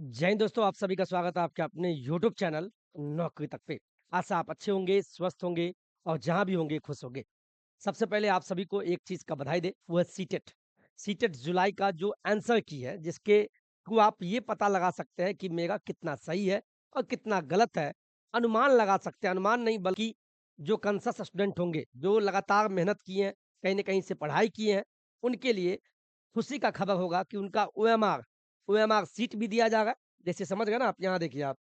जय हिंद दोस्तों, आप सभी का स्वागत है आपके अपने यूट्यूब चैनल नौकरी तक पे। आशा आप अच्छे होंगे, स्वस्थ होंगे और जहाँ भी होंगे खुश होंगे। सबसे पहले आप सभी को एक चीज़ का बधाई दें, वो है सीटेट। सीटेट जुलाई का जो आंसर की है, जिसके थ्रू आप ये पता लगा सकते हैं कि मेरा कितना सही है और कितना गलत है। अनुमान लगा सकते हैं, अनुमान नहीं बल्कि जो कॉन्शस स्टूडेंट होंगे, जो लगातार मेहनत किए हैं, कहीं न कहीं से पढ़ाई किए हैं, उनके लिए खुशी का खबर होगा कि उनका ओएमआर सीट भी दिया जा रहा है। जैसे समझ गए ना आप, यहाँ देखिए आप,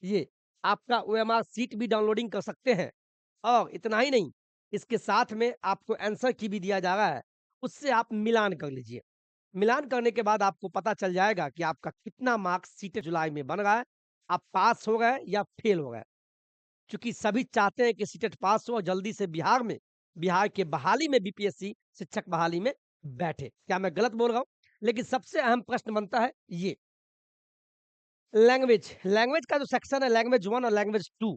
ये आपका ओएमआर सीट भी डाउनलोडिंग कर सकते हैं और इतना ही नहीं, इसके साथ में आपको आंसर की भी दिया जा रहा है, उससे आप मिलान कर लीजिए। मिलान करने के बाद आपको पता चल जाएगा कि आपका कितना मार्क्स सीटेट जुलाई में बन रहा है, आप पास हो गए या फेल हो गए। चूँकि सभी चाहते हैं कि सीटेट पास हो और जल्दी से बिहार के बहाली में बीपीएससी शिक्षक बहाली में बैठे। क्या मैं गलत बोल रहा हूँ? लेकिन सबसे अहम प्रश्न बनता है ये, लैंग्वेज। लैंग्वेज का जो सेक्शन है, लैंग्वेज 1 और लैंग्वेज 2,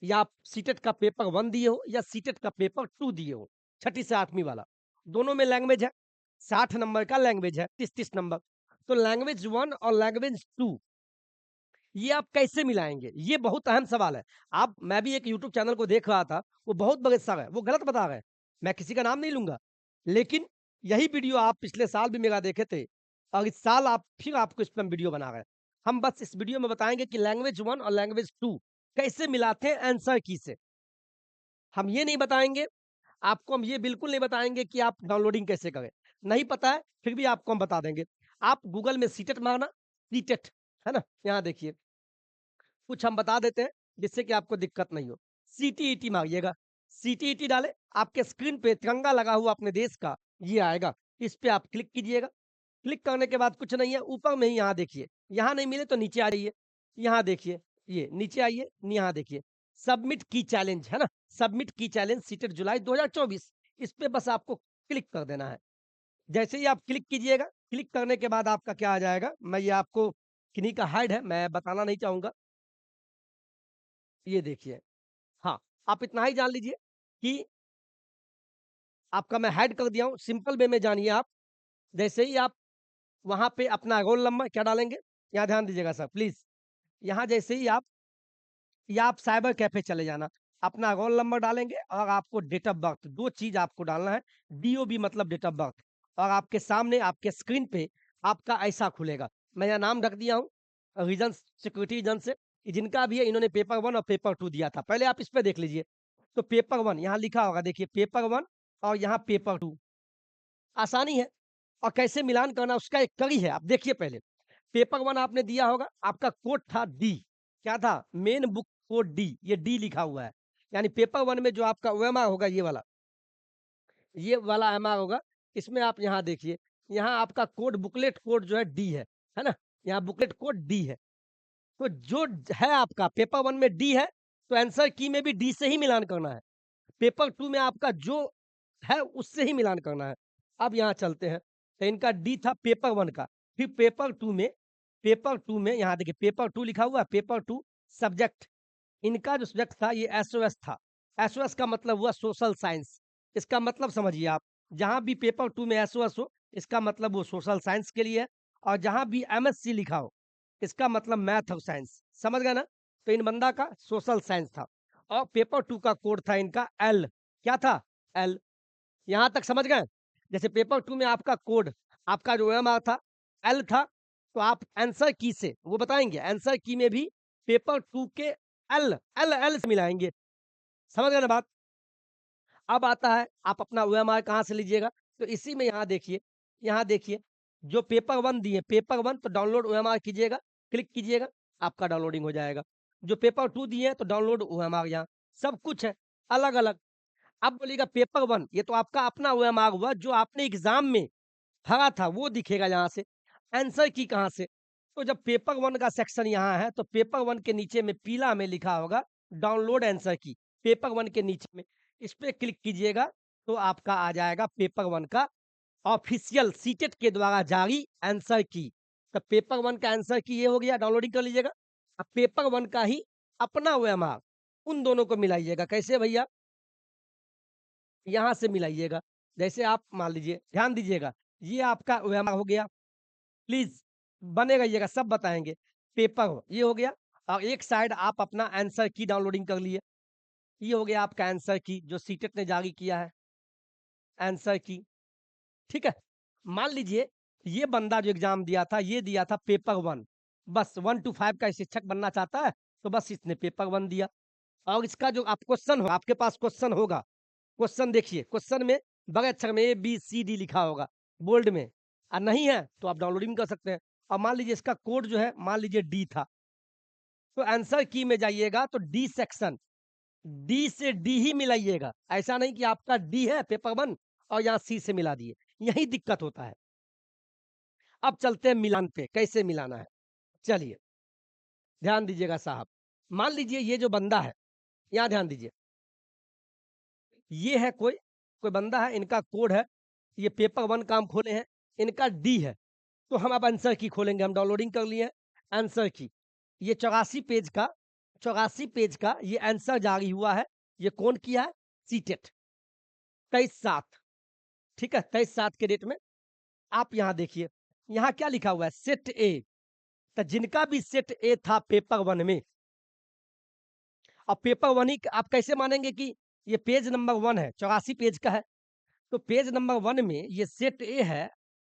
या आप सीटेट का पेपर 1 दिए हो या सीटेट का पेपर 2 दिए हो, छठी से 8वीं वाला, दोनों में लैंग्वेज है। 60 नंबर का लैंग्वेज है, 30-30 नंबर। तो लैंग्वेज 1 और लैंग्वेज 2, ये आप कैसे मिलाएँगे? ये बहुत अहम सवाल है। आप मैं भी एक यूट्यूब चैनल को देख रहा था, वो बहुत बड़े सर हैं, वो गलत बता रहे हैं। मैं किसी का नाम नहीं लूँगा, लेकिन यही वीडियो आप पिछले साल भी मेरा देखे थे और इस साल आप फिर आपको इस पे हम वीडियो बना रहे हैं। हम बस इस वीडियो में बताएँगे कि लैंग्वेज 1 और लैंग्वेज 2 कैसे मिलाते हैं आंसर की से। हम ये नहीं बताएँगे, आपको हम ये बिल्कुल नहीं बताएँगे कि आप डाउनलोडिंग कैसे करें। नहीं पता है, फिर भी आपको हम बता देंगे। आप गूगल में सीटेट मारना, सीटेट, है ना? यहाँ देखिए। कुछ हम बता देते हैं, जिससे कि आपको दिक्कत नहीं हो। सीटीईटी मारिएगा, सीटीईटी डालें, आपके स्क्रीन पे तिरंगा लगा हुआ अपने देश का ये आएगा, इस पे आप क्लिक कीजिएगा। क्लिक करने के बाद कुछ नहीं है, ऊपर में ही यहाँ देखिए, यहाँ नहीं मिले तो नीचे आ जाइए, यहाँ देखिए, ये नीचे आइए, यहाँ देखिए, सबमिट की चैलेंज, है ना? सबमिट की चैलेंज सीटेट जुलाई 2024, इस पे बस आपको क्लिक कर देना है। जैसे ही आप क्लिक कीजिएगा, क्लिक करने के बाद आपका क्या आ जाएगा, मैं ये आपको किन्हीं का हाइड है, मैं बताना नहीं चाहूँगा। ये देखिए, हाँ, आप इतना ही जान लीजिए कि आपका मैं हाइड कर दिया हूँ, सिंपल वे में जानिए आप। जैसे ही आप वहाँ पे अपना रोल नंबर क्या डालेंगे, यहाँ ध्यान दीजिएगा सर प्लीज़। यहाँ जैसे ही आप, या आप साइबर कैफ़े चले जाना, अपना रोल नंबर डालेंगे और आपको डेट ऑफ बर्थ, 2 चीज़ आपको डालना है, डीओबी मतलब डेट ऑफ बर्थ, और आपके सामने आपके स्क्रीन पे आपका ऐसा खुलेगा। मैं यहाँ नाम रख दिया हूँ, रीजन्स सिक्योरिटी रीज़न से, कि जिनका भी है इन्होंने पेपर 1 और पेपर 2 दिया था। पहले आप इस पे देख लीजिए, तो पेपर 1 यहाँ लिखा होगा, देखिए पेपर 1 और यहाँ पेपर 2, आसानी है। और कैसे मिलान करना उसका एक कड़ी है, आप देखिए पहले। पेपर 1 आपने दिया होगा, आपका कोड था डी, क्या था? मेन बुक कोड डी, ये डी लिखा हुआ है। यानी पेपर 1 में जो आपका ओएमआर होगा ये वाला एमआर होगा, इसमें आप यहाँ देखिए, यहाँ आपका कोड बुकलेट कोड जो है डी है ना? यहाँ बुकलेट कोड डी है। तो जो है आपका पेपर 1 में डी है, तो आंसर की में भी डी से ही मिलान करना है। पेपर 2 में आपका जो है उससे ही मिलान करना है। अब यहाँ चलते हैं, तो इनका डी था पेपर 1 का, फिर पेपर 2 में यहाँ देखिए पेपर 2 लिखा हुआ है, पेपर 2 सब्जेक्ट, इनका जो सब्जेक्ट था ये एसओएस था। एसओएस का मतलब हुआ सोशल साइंस। इसका मतलब समझिए आप, जहाँ भी पेपर 2 में एसओएस हो, इसका मतलब वो सोशल साइंस के लिए है, और जहाँ भी एमएससी लिखा हो, इसका मतलब मैथ और साइंस। समझ गए ना? तो इन बंदा का सोशल साइंस था और पेपर 2 का कोड था इनका एल। क्या था? एल। यहाँ तक समझ गए? जैसे पेपर 2 में आपका कोड, आपका जो ओएमआर था, एल था, तो आप आंसर की से वो बताएँगे, आंसर की में भी पेपर 2 के एल से मिलाएँगे। समझ गए ना बात? अब आता है, आप अपना ओएमआर कहाँ से लीजिएगा? तो इसी में यहाँ देखिए, जो पेपर 1 दिए, पेपर 1 तो डाउनलोड ओएमआर कीजिएगा, क्लिक कीजिएगा, आपका डाउनलोडिंग हो जाएगा। जो पेपर 2 दिए हैं, तो डाउनलोड ओएमआर यहाँ, सब कुछ है, अलग-अलग। अब बोलिएगा पेपर 1, ये तो आपका अपना ओएमआर हुआ, जो आपने एग्ज़ाम में भरा था, वो दिखेगा यहाँ से। आंसर की कहाँ से? तो जब पेपर 1 का सेक्शन यहाँ है, तो पेपर 1 के नीचे में पीला में लिखा होगा डाउनलोड आंसर की, पेपर 1 के नीचे में। इस पे क्लिक कीजिएगा, तो आपका आ जाएगा पेपर 1 का ऑफिशियल सीटेट के द्वारा जारी आंसर की। तो पेपर 1 का आंसर की ये हो गया, डाउनलोडिंग कर लीजिएगा। अब पेपर 1 का ही अपना ओएमआर, उन दोनों को मिलाइएगा। कैसे भैया? यहाँ से मिलाइएगा। जैसे आप मान लीजिए, ध्यान दीजिएगा, ये आपका ओएमआर हो गया। प्लीज़ बने रहिएगा, सब बताएँगे। पेपर हो, ये हो गया। और एक साइड आप अपना आंसर की डाउनलोडिंग कर लिए, ये हो गया आपका आंसर की जो सीटेट ने जारी किया है, आंसर की, ठीक है। मान लीजिए ये बंदा जो एग्जाम दिया था, ये दिया था पेपर वन, बस 1 to 5 का शिक्षक बनना चाहता है, तो बस इसने पेपर वन दिया। और इसका जो आप क्वेश्चन हो, आपके पास क्वेश्चन होगा, क्वेश्चन देखिए, क्वेश्चन में बड़े अक्षर में ABCD लिखा होगा बोल्ड में, और नहीं है तो आप डाउनलोडिंग कर सकते हैं। और मान लीजिए इसका कोड जो है, मान लीजिए डी था, तो आंसर की में जाइएगा तो डी सेक्शन, डी से डी ही मिलाइएगा, ऐसा नहीं कि आपका डी है पेपर वन और यहाँ सी से मिला दिए, यही दिक्कत होता है। अब चलते हैं मिलान पे, कैसे मिलाना है, चलिए ध्यान दीजिएगा साहब। मान लीजिए ये जो बंदा है, यहाँ ध्यान दीजिए, ये है कोई कोई बंदा है, इनका कोड है, ये पेपर वन का हम खोले हैं, इनका डी है, तो हम अब आंसर की खोलेंगे, हम डाउनलोडिंग कर लिए हैं आंसर की। ये 84 पेज का ये आंसर जारी हुआ है, ये कौन किया है, सीटेट 23/7, ठीक है, 23/7 के डेट में। आप यहाँ देखिए, यहाँ क्या लिखा हुआ है, सेट ए, तो जिनका भी सेट ए था पेपर वन में, अब पेपर वन ही आप कैसे मानेंगे कि ये पेज नंबर वन है, 84 पेज का है, तो पेज नंबर वन में ये सेट ए है,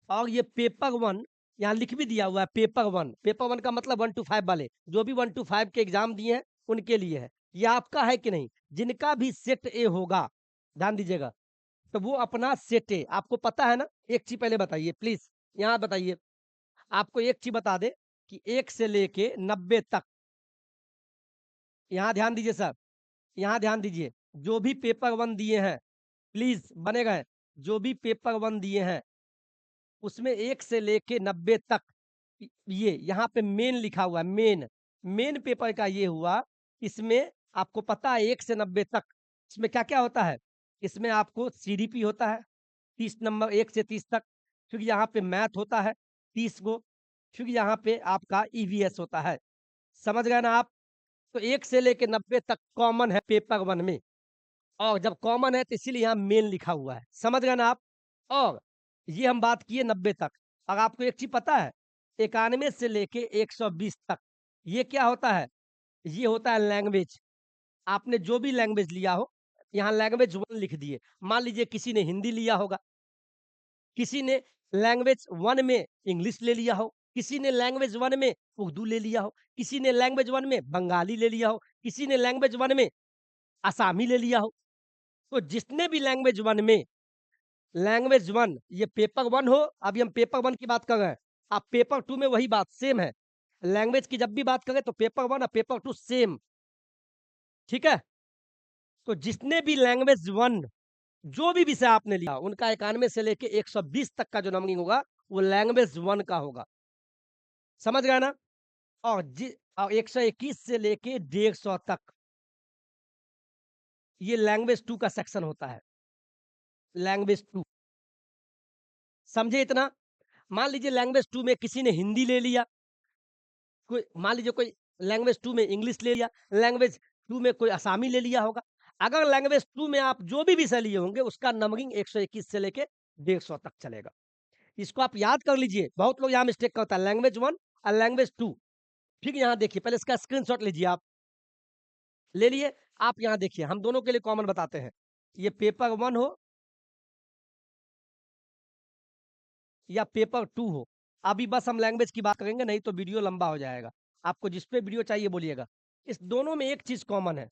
और ये पेपर वन यहाँ लिख भी दिया हुआ है, पेपर वन, पेपर वन का मतलब 1 to 5 वाले, जो भी 1 to 5 के एग्जाम दिए हैं उनके लिए है, ये आपका है कि नहीं, जिनका भी सेट ए होगा, ध्यान दीजिएगा, तो वो अपना सेट ए, आपको पता है ना, एक चीज पहले बताइए प्लीज, यहाँ बताइए, आपको एक चीज बता दे कि 1 से लेके 90 तक, यहाँ ध्यान दीजिए सर, यहाँ ध्यान दीजिए, जो भी पेपर वन दिए हैं, प्लीज बने गए, जो भी पेपर वन दिए हैं उसमें 1 से लेके 90 तक, ये यहाँ पे मेन लिखा हुआ है, मेन, मेन पेपर का ये हुआ, इसमें आपको पता है 1 से 90 तक, इसमें क्या क्या होता है, इसमें आपको सीडीपी होता है 30 नंबर, 1 से 30 तक, फिर यहाँ पे मैथ होता है 30 गो, फिर यहाँ पे आपका ईवीएस होता है, समझ गए ना आप। तो 1 से लेके 90 तक कॉमन है पेपर वन में, और जब कॉमन है तो इसीलिए यहाँ मेन लिखा हुआ है, समझ गए ना आप। और ये हम बात किए 90 तक। अब आपको एक चीज पता है, 91 से लेके 120 तक ये क्या होता है, ये होता है लैंग्वेज, आपने जो भी लैंग्वेज लिया हो, यहाँ लैंग्वेज वन लिख दिए, मान लीजिए किसी ने हिंदी लिया होगा, किसी ने लैंग्वेज वन में इंग्लिश ले लिया हो, किसी ने लैंग्वेज वन में उर्दू ले लिया हो, किसी ने लैंग्वेज वन में बंगाली ले लिया हो, किसी ने लैंग्वेज वन में आसामी ले लिया हो, तो जितने भी लैंग्वेज वन में, लैंग्वेज वन, ये पेपर वन हो, अभी हम पेपर वन की बात कर रहे हैं, आप पेपर टू में वही बात सेम है, लैंग्वेज की जब भी बात करें तो पेपर वन और पेपर टू सेम, ठीक है। तो जितने भी लैंग्वेज वन, जो भी विषय आपने लिया, उनका 91 से लेके 120 तक का जो नंबरिंग होगा वो लैंग्वेज वन का होगा, समझ गए ना। और 121 से लेके 150 तक ये लैंग्वेज टू का सेक्शन होता है, लैंग्वेज टू, समझे इतना। मान लीजिए लैंग्वेज टू में किसी ने हिंदी ले लिया, कोई मान लीजिए कोई लैंग्वेज टू में इंग्लिश ले लिया, लैंग्वेज टू में कोई असामी ले लिया होगा, अगर लैंग्वेज टू में आप जो भी विषय लिए होंगे उसका नंबरिंग 121 से लेके 150 तक चलेगा, इसको आप याद कर लीजिए। बहुत लोग यहाँ मिस्टेक करता है, लैंग्वेज वन और लैंग्वेज टू। ठीक, यहाँ देखिए, पहले इसका स्क्रीनशॉट लीजिए, आप ले लिए, आप यहाँ देखिए, हम दोनों के लिए कॉमन बताते हैं, ये पेपर वन हो या पेपर टू हो, अभी बस हम लैंग्वेज की बात करेंगे, नहीं तो वीडियो लंबा हो जाएगा। आपको जिस पे वीडियो चाहिए बोलिएगा। इस दोनों में एक चीज कॉमन है,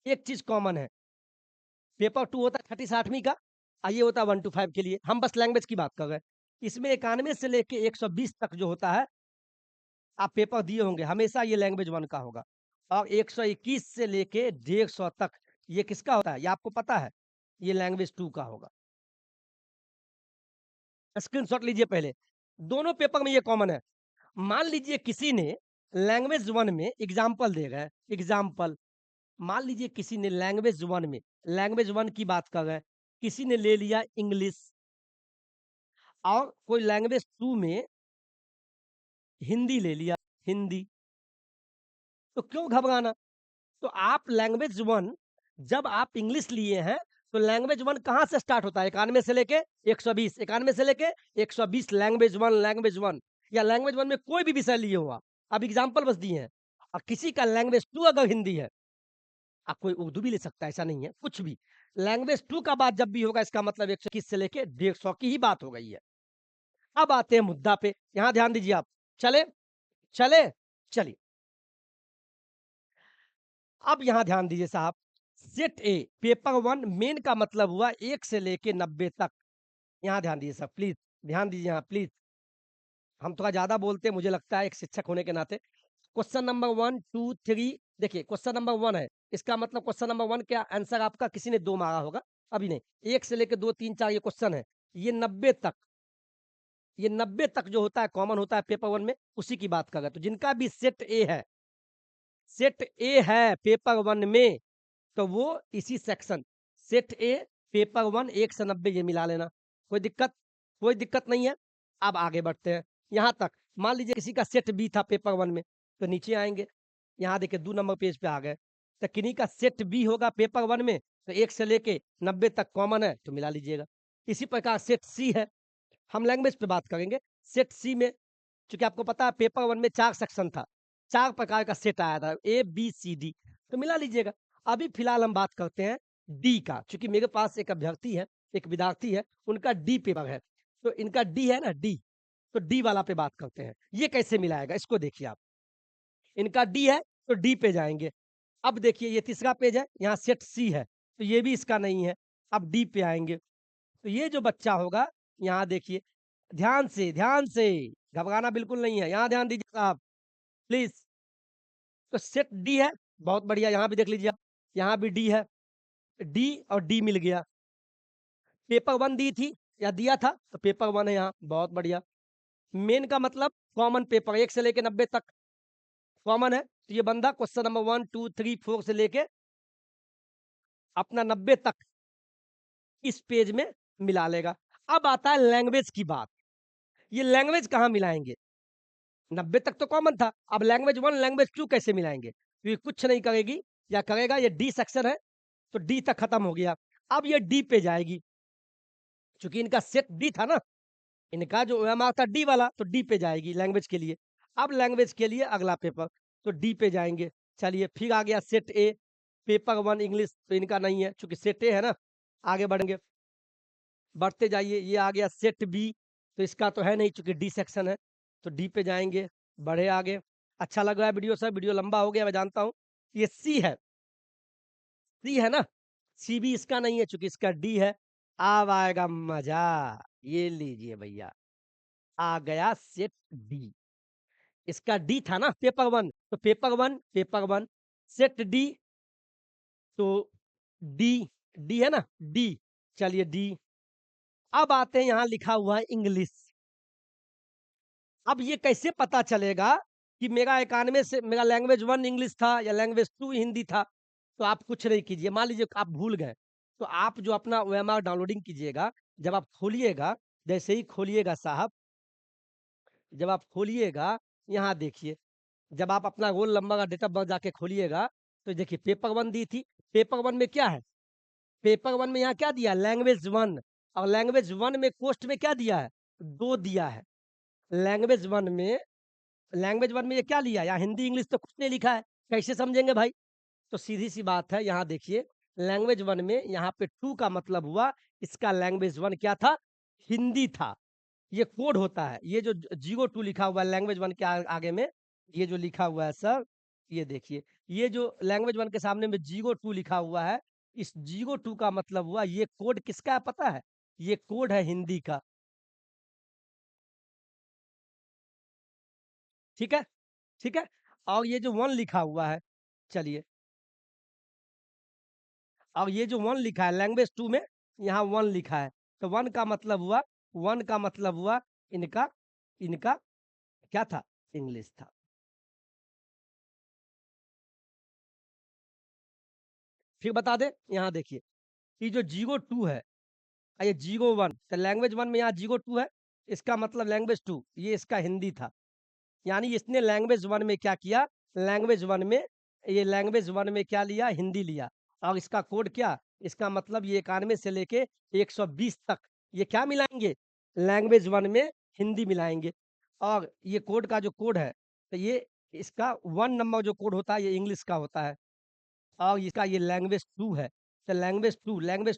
एक चीज कॉमन है, पेपर टू होता है 30-60वीं का, और ये होता है 1 to 5 के लिए, हम बस लैंग्वेज की बात कर रहे हैं। इसमें 91 से लेके 120 तक जो होता है, आप पेपर दिए होंगे, हमेशा ये लैंग्वेज वन का होगा। और 121 से लेके 150 तक ये किसका होता है, ये आपको पता है, ये लैंग्वेज टू का होगा। स्क्रीनशॉट लीजिए पहले, दोनों पेपर में ये कॉमन है। मान लीजिए किसी ने लैंग्वेज वन में, एग्जाम्पल दे रहे हैं, एग्जाम्पल, मान लीजिए किसी ने लैंग्वेज वन में, लैंग्वेज वन की बात कर रहे हैं, किसी ने ले लिया इंग्लिश, और कोई लैंग्वेज टू में हिंदी ले लिया, हिंदी, तो क्यों घबराना। तो आप लैंग्वेज वन, जब आप इंग्लिश लिए हैं, तो लैंग्वेज वन कहाँ से स्टार्ट होता है, 91 से लेके 120, 91 से लेके 120 लैंग्वेज वन, लैंग्वेज वन। या लैंग्वेज 1 में कोई भी विषय लिए हो आप, अब एग्ज़ाम्पल बस दिए हैं। और किसी का लैंग्वेज 2 अगर हिंदी है, आप कोई उर्दू भी ले सकता है, ऐसा नहीं है, कुछ भी। लैंग्वेज 2 का बात जब भी होगा इसका मतलब 121 से लेके 150 की ही बात हो गई है। अब आते हैं मुद्दा पे, यहाँ ध्यान दीजिए आप। चले? चले? चलिए। अब यहाँ ध्यान दीजिए साहब, सेट ए पेपर 1 मेन का मतलब हुआ 1 से लेके 90 तक। यहाँ ध्यान दीजिए साहब प्लीज़, ध्यान दीजिए यहाँ प्लीज़। हम थोड़ा ज़्यादा बोलते हैं, मुझे लगता है एक शिक्षक होने के नाते। क्वेश्चन नंबर 1, 2, 3 देखिए क्वेश्चन नंबर 1 है, इसका मतलब क्वेश्चन नंबर 1 क्या आंसर आपका किसी ने 2 मारा होगा, अभी नहीं। 1 से लेके 2, 3, 4 ये क्वेश्चन है। ये 90 तक, ये 90 तक जो होता है कॉमन होता है पेपर 1 में, उसी की बात कर रहे हैं। तो जिनका भी सेट ए है, सेट ए है पेपर 1 में, तो वो इसी सेक्शन सेट ए पेपर 1 1 से 90 ये मिला लेना। कोई दिक्कत? कोई दिक्कत नहीं है। अब आगे बढ़ते हैं। यहाँ तक मान लीजिए किसी का सेट बी था पेपर 1 में, तो नीचे आएँगे। यहाँ देखिए 2 नंबर पेज पे आ गए। तो किन्हीं का सेट बी होगा पेपर 1 में, तो 1 से लेके 90 तक कॉमन है, तो मिला लीजिएगा। इसी प्रकार सेट सी है, हम लैंग्वेज पे बात करेंगे। सेट सी में चूँकि आपको पता है पेपर 1 में 4 सेक्शन था, 4 प्रकार का सेट आया था ए, बी, सी, डी, तो मिला लीजिएगा। अभी फिलहाल हम बात करते हैं डी का, चूँकि मेरे पास एक अभ्यर्थी है, एक विद्यार्थी है, उनका डी पेपर है, तो इनका डी है ना डी, तो डी वाला पे बात करते हैं। ये कैसे मिलाएगा इसको देखिए आप। इनका डी है, तो डी पे जाएँगे। अब देखिए ये तीसरा पेज है, यहाँ सेट सी है, तो ये भी इसका नहीं है, अब डी पे आएँगे। तो ये जो बच्चा होगा, यहाँ देखिए, ध्यान से, घबराना बिल्कुल नहीं है, यहाँ ध्यान दीजिए साहब, प्लीज़। तो सेट डी है, बहुत बढ़िया, यहाँ भी देख लीजिए आप, यहाँ भी डी है, डी और डी मिल गया। पेपर 1 दी थी या दिया था, तो पेपर 1 है यहाँ, बहुत बढ़िया। मेन का मतलब कॉमन पेपर 1 से लेके 90 तक कॉमन है, तो ये बंदा क्वेश्चन नंबर 1, 2, 3, 4 से लेके अपना 90 तक इस पेज में मिला लेगा। अब आता है लैंग्वेज की बात, ये लैंग्वेज कहाँ मिलाएँगे? 90 तक तो कॉमन था, अब लैंग्वेज 1, लैंग्वेज 2 कैसे मिलाएँगे? तो ये कुछ नहीं करेगी या करेगा, ये डी सेक्शन है, तो डी तक खत्म हो गया। अब ये डी पे जाएगी, चूँकि इनका सेट डी था ना, इनका जो ओएमआर था डी वाला, तो डी पे जाएगी लैंग्वेज के लिए। अब लैंग्वेज के लिए अगला पेपर, तो डी पे जाएँगे। चलिए फिर आ गया सेट ए, पेपर 1 इंग्लिश, तो इनका नहीं है, चूँकि सेट ए है ना, आगे बढ़ेंगे। बढ़ते जाइए, ये आ गया सेट बी, तो इसका तो है नहीं चूँकि डी सेक्शन है, तो डी पे जाएँगे, बढ़े आगे। अच्छा लग रहा है वीडियो सर, वीडियो लंबा हो गया मैं जानता हूँ। ये सी है, सी है ना? सी भी इसका नहीं है चूँकि इसका डी है। अब आएगा मज़ा, ये लीजिए भैया, आ गया सेट डी। इसका डी था ना पेपर 1, तो पेपर 1 सेट डी, तो डी, डी है ना? डी, चलिए डी। अब आते हैं यहाँ लिखा हुआ है इंग्लिश। अब ये कैसे पता चलेगा कि मेरा 91 से मेरा लैंग्वेज 1 इंग्लिश था या लैंग्वेज 2 हिंदी था? तो आप कुछ नहीं कीजिए, मान लीजिए आप भूल गए, तो आप जो अपना ओएमआर डाउनलोडिंग कीजिएगा, जब आप खोलिएगा, जैसे ही खोलिएगा साहब, जब आप खोलिएगा, यहाँ देखिए, जब आप अपना रोल नंबर और डेट ऑफ बर्थ जाके खोलिएगा, तो देखिए पेपर 1 दी थी, पेपर 1 में क्या है? पेपर 1 में यहाँ क्या दिया? लैंग्वेज 1, और लैंग्वेज 1 में कोस्ट में क्या दिया है? 2 दिया है। लैंग्वेज 1 में लैंग्वेज 1 में ये क्या लिया? यहाँ हिंदी, इंग्लिश तो कुछ नहीं लिखा है। कैसे समझेंगे भाई? तो सीधी-सी बात है, यहाँ देखिए, लैंग्वेज 1 में यहाँ पे 2 का मतलब हुआ, इसका लैंग्वेज 1 क्या था? हिंदी था। ये कोड होता है। ये जो 02 लिखा हुआ है लैंग्वेज 1 के आगे में, ये जो लिखा हुआ है सर, ये देखिए। ये जो लैंग्वेज 1 के सामने में 02 लिखा हुआ है, इस 02 का मतलब हुआ ये कोड किसका है पता है? ये कोड है हिंदी का। ठीक है? ठीक है? और ये जो 1 लिखा हुआ है, चलिए, और ये जो 1 लिखा है लैंग्वेज 2 में, यहाँ 1 लिखा है। तो 1 का मतलब हुआ, 1 का मतलब हुआ इनका इनका क्या था? इंग्लिश था। फिर बता दें, यहाँ देखिए, ये जो 02 है, ये 01, तो लैंग्वेज 1 में यहाँ 02 है, इसका मतलब लैंग्वेज 2, ये इसका हिंदी था। यानी इसने लैंग्वेज 1 में क्या किया? लैंग्वेज 1 में, ये लैंग्वेज 1 में क्या लिया? हिंदी लिया, और इसका कोड क्या? इसका मतलब ये 91 से लेके 120 तक, ये क्या मिलाएँगे? लैंग्वेज 1 में हिंदी मिलाएँगे। और ये कोड का जो कोड है, तो ये इसका 1 नंबर जो कोड होता है ये इंग्लिश का होता है और इसका ये लैंग्वेज 2 है। तो लैंग्वेज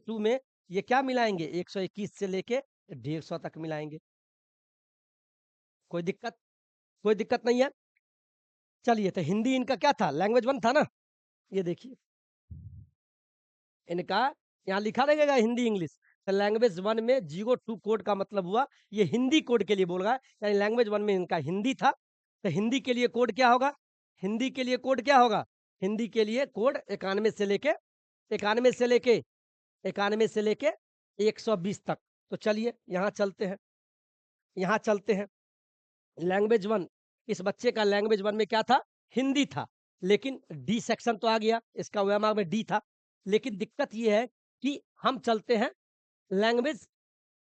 2 में ये क्या मिलाएँगे 121 से लेके 150 तक मिलाएँगे। कोई दिक्कत? कोई दिक्कत नहीं है? चलिए तो हिंदी इनका क्या था? लैंग्वेज 1 था ना? ये देखिए, इनका यहाँ लिखा रहेगा हिंदी इंग्लिश। तो लैंग्वेज 1 में 02 कोड का मतलब हुआ ये हिंदी कोड के लिए बोल रहा है, यानी लैंग्वेज 1 में इनका हिंदी था। तो हिंदी के लिए कोड क्या होगा? हिंदी के लिए कोड क्या होगा? हिंदी के लिए कोड 91 से लेके 91 से लेके 120 तक। तो चलिए यहाँ चलते हैं। लैंग्वेज 1 इस बच्चे का लैंग्वेज 1 में क्या था? हिंदी था। लेकिन डी सेक्शन तो आ गया, इसका ओएमआर में डी था। लेकिन दिक्कत ये है कि हम चलते हैं लैंग्वेज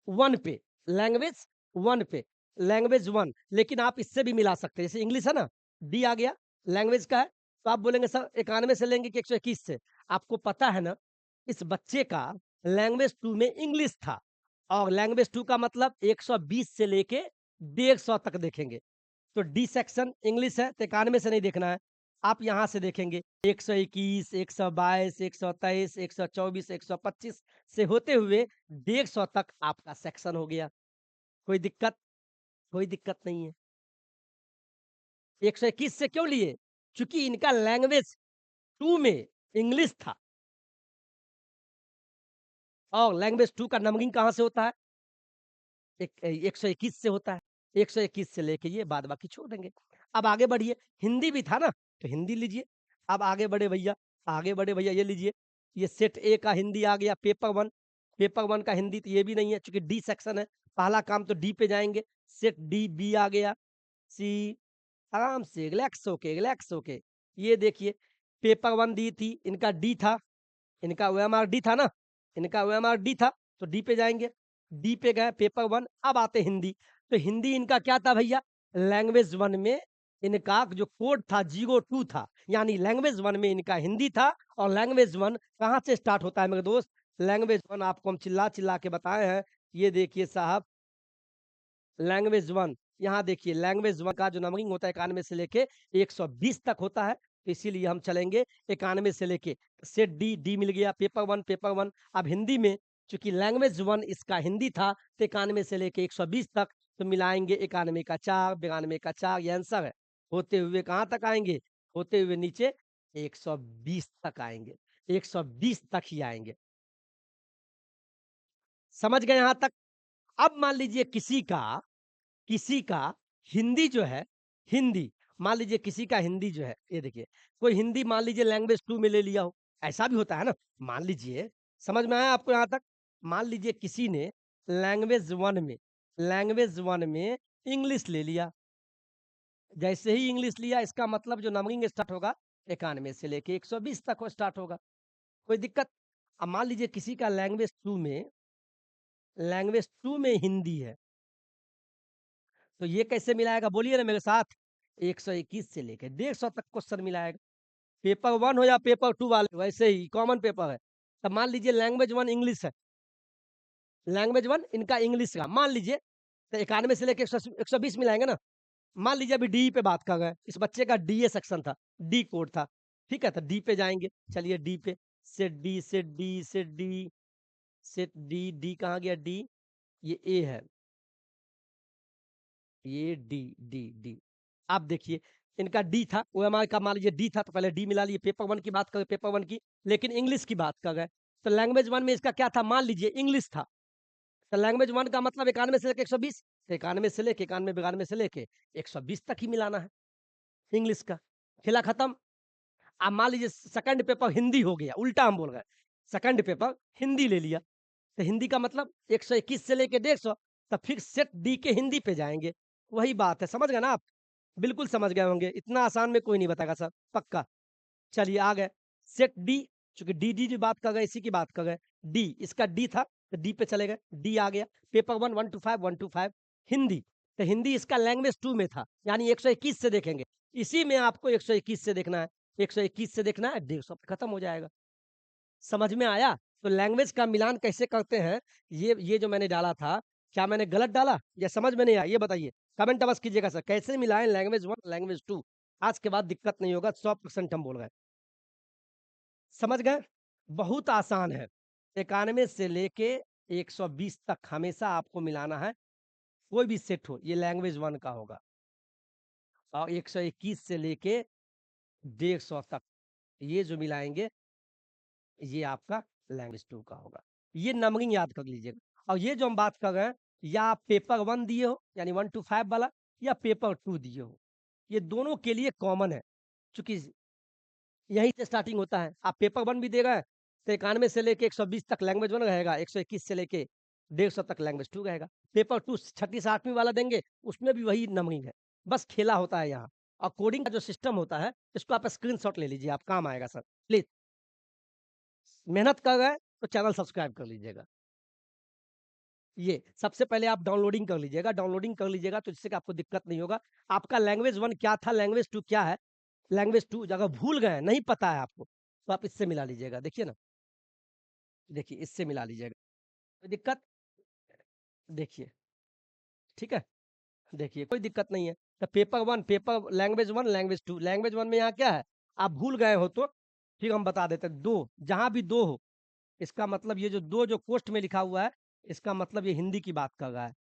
1 पे, लैंग्वेज 1 पे, लैंग्वेज 1 लेकिन आप इससे भी मिला सकते हैं। जैसे इंग्लिश है ना, डी आ गया, लैंग्वेज का है, तो आप बोलेंगे सर 91 से लेंगे कि 121 से? आपको पता है ना, इस बच्चे का लैंग्वेज 2 में इंग्लिश था और लैंग्वेज 2 का मतलब 120 से लेके 150 तक देखेंगे। तो डी सेक्शन इंग्लिश है, तो 91 से नहीं देखना है। आप यहाँ से देखेंगे 121, 122, 123, 124, 125 से होते हुए 150 तक आपका सेक्शन हो गया। कोई दिक्कत? कोई दिक्कत नहीं है। 121 से क्यों लिए? चूँकि इनका लैंग्वेज 2 में इंग्लिश था और लैंग्वेज 2 का नंबरिंग कहाँ से होता है? 121 से होता है। 121 से लेके ये बाद बाकी छोड़ देंगे। अब आगे बढ़िए, हिंदी भी था ना, तो हिंदी लीजिए। अब आगे बढ़े भैया ये लीजिए। ये सेट ए का हिंदी आ गया पेपर 1 का हिंदी तो ये भी नहीं है चूँकि डी सेक्शन है। पहला काम तो डी पे जाएँगे, सेट डी बी आ गया, सी आराम से रिलैक्स होके। ये देखिए पेपर 1 दी थी, इनका डी था, इनका ओएमआर डी था ना, इनका ओएमआर डी था, तो डी पे जाएँगे। डी पे गए पेपर 1 अब आते हिंदी। तो हिंदी इनका क्या था भैया? लैंग्वेज 1 में इनका जो कोड था 02 था। यानी लैंग्वेज 1 में इनका हिंदी था और लैंग्वेज 1 कहाँ से स्टार्ट होता है मेरे दोस्त? लैंग्वेज 1 आपको हम चिल्ला-चिल्ला के बताए हैं। ये देखिए साहब लैंग्वेज 1 यहाँ देखिए लैंग्वेज 1 का जो नंबरिंग होता है 91 से लेके 120 तक होता है। तो इसीलिए हम चलेंगे 91 से लेके सेट डी, डी मिल गया पेपर 1 अब हिंदी में चूँकि लैंग्वेज 1 इसका हिंदी था तो 91 से लेके 120 तक तो मिलाएँगे 91 का 4, 92 का 4 ये आंसर है। होते हुए कहाँ तक आएँगे? होते हुए नीचे 120 तक आएँगे। 120 तक ही आएँगे। समझ गए यहाँ तक? अब मान लीजिए किसी का हिंदी जो है हिंदी मान लीजिए किसी का हिंदी जो है ये देखिए कोई हिंदी मान लीजिए लैंग्वेज 2 में ले लिया हो ऐसा भी होता है ना मान लीजिए समझ में आया आपको यहाँ तक मान लीजिए किसी ने लैंग्वेज 1 में इंग्लिश ले लिया जैसे ही इंग्लिश लिया इसका मतलब जो नंबरिंग स्टार्ट होगा 91 से लेके 120 तक वो स्टार्ट होगा कोई दिक्कत अब मान लीजिए किसी का लैंग्वेज 2 में हिंदी है तो ये कैसे मिलाएगा बोलिए ना मेरे साथ 121 से लेके 150 तक क्वेश्चन मिलाएगा पेपर 1 हो या पेपर 2 वाले वैसे ही कॉमन पेपर है तब मान लीजिए लैंग्वेज 1 इंग्लिश है लैंग्वेज 1 इनका इंग्लिश का मान लीजिए तो 91 से लेके 120 मिलाएंगे ना मान लीजिए अभी डी पे बात कर रहे हैं इस बच्चे का डीए सेक्शन था डी कोड था ठीक है तो डी पे जाएंगे चलिए डी पे set D set D set D set D D कहाँ गया डी ये ए है ये डी डी डी आप देखिए इनका डी था ओएमआर का मान लीजिए डी था तो पहले डी मिला लिए पेपर 1 की बात करें पेपर 1 की लेकिन इंग्लिश की बात कर गए तो लैंग्वेज 1 में इसका क्या था मान लीजिए इंग्लिश था तो लैंग्वेज 1 का मतलब 91 से लेके 120 91 से लेके 91 से लेके 120 तक ही मिलाना है इंग्लिश का खेला खत्म अब मान लीजिए सेकंड पेपर हिंदी हो गया उल्टा हम बोल रहे हैं सेकंड पेपर हिंदी ले लिया तो हिंदी का मतलब 121 से लेके 150 तब फिर सेट डी के हिंदी पे जाएंगे वही बात है समझ गए ना आप बिल्कुल समझ गए होंगे इतना आसान में कोई नहीं बताएगा सर पक्का चलिए आ गए सेट डी चूंकि डी डी की बात कर गए इसी की बात कर गए डी इसका डी था तो डी पे चले गए डी आ गया पेपर 1 1 to 5 हिंदी तो हिंदी इसका लैंग्वेज 2 में था यानी 121 से देखेंगे इसी में आपको 121 से देखना है 121 से देखना है 150 पे खत्म हो जाएगा समझ में आया तो लैंग्वेज का मिलान कैसे करते हैं ये जो मैंने डाला था क्या मैंने गलत डाला या समझ में नहीं आया ये बताइए कमेंट अवश्य कीजिएगा सर, कैसे मिलाएँ लैंग्वेज 1, लैंग्वेज 2? आज के बाद दिक्कत नहीं होगा, 100% हम बोल गए। समझ गए? बहुत आसान है। 91 से लेके 120 तक हमेशा आपको मिलाना है, कोई भी सेट हो, ये लैंग्वेज 1 का होगा और 121 से लेके 150 तक, ये जो मिलाएँगे, ये आपका लैंग्वेज 2 का होगा। ये नंबरिंग याद कर लीजिएगा और ये जो हम बात कर रहे हैं, या आप पेपर 1 दिए हो, यानी 1 टू 5 वाला, या पेपर 2 दिए हो, ये दोनों के लिए कॉमन है, चूँकि यहीं से स्टार्टिंग होता है। आप पेपर 1 भी दे रहे हैं, तो 91 से लेके 120 तक लैंग्वेज 1 रहेगा, 121 से लेके 150 तक लैंग्वेज 2 रहेगा। पेपर 2 छठी से 8वीं वाला देंगे, उसमें भी वही नंबरिंग है, बस खेला होता है यहाँ। और कोडिंग का जो सिस्टम होता है, इसको आप स्क्रीनशॉट ले लीजिए, आप काम आएगा सर, प्लीज़। मेहनत कर रहे हैं, तो चैनल सब्सक्राइब कर लीजिएगा। ये सबसे पहले आप डाउनलोडिंग कर लीजिएगा तो जिससे कि आपको दिक्कत नहीं होगा। आपका लैंग्वेज 1 क्या था, लैंग्वेज 2 क्या है? लैंग्वेज 2 अगर भूल गए हैं, नहीं पता है आपको, तो आप इससे मिला लीजिएगा। देखिए ना, देखिए इससे मिला लीजिएगा। कोई दिक्कत? देखिए, ठीक है? देखिए, कोई दिक्कत नहीं है। तो paper 1 paper language 1 language 2 language 1 में यहाँ क्या है? आप भूल गए हो तो फिर हम बता देते हैं 2 जहाँ भी 2 हो, इसका मतलब ये जो 2 जो कोष्ठ में लिखा हुआ है, इसका मतलब ये हिंदी की बात कर रहा है।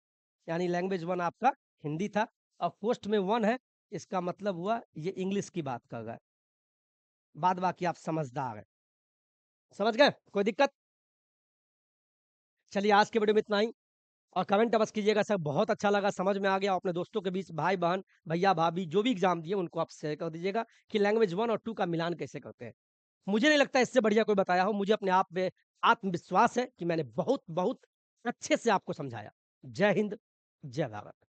यानी लैंग्वेज 1 आपका हिंदी था और पोस्ट में 1 है, इसका मतलब हुआ ये इंग्लिश की बात कर रहा है। बाद बाकी आप समझदार हैं। समझ गए? कोई दिक्कत? चलिए आज के वीडियो में इतना ही और कमेंट अवश्य कीजिएगा सर बहुत अच्छा लगा, समझ में आ गया। अपने दोस्तों के बीच भाई-बहन, भैया-भाभी जो भी एग्ज़ाम दिए उनको आप शेयर कर दीजिएगा कि लैंग्वेज 1 और 2 का मिलान कैसे करते हैं। मुझे नहीं लगता इससे बढ़िया कोई बताया हो। मुझे अपने आप पे आत्मविश्वास है कि मैंने बहुत-बहुत अच्छे से आपको समझाया। जय हिंद, जय भारत।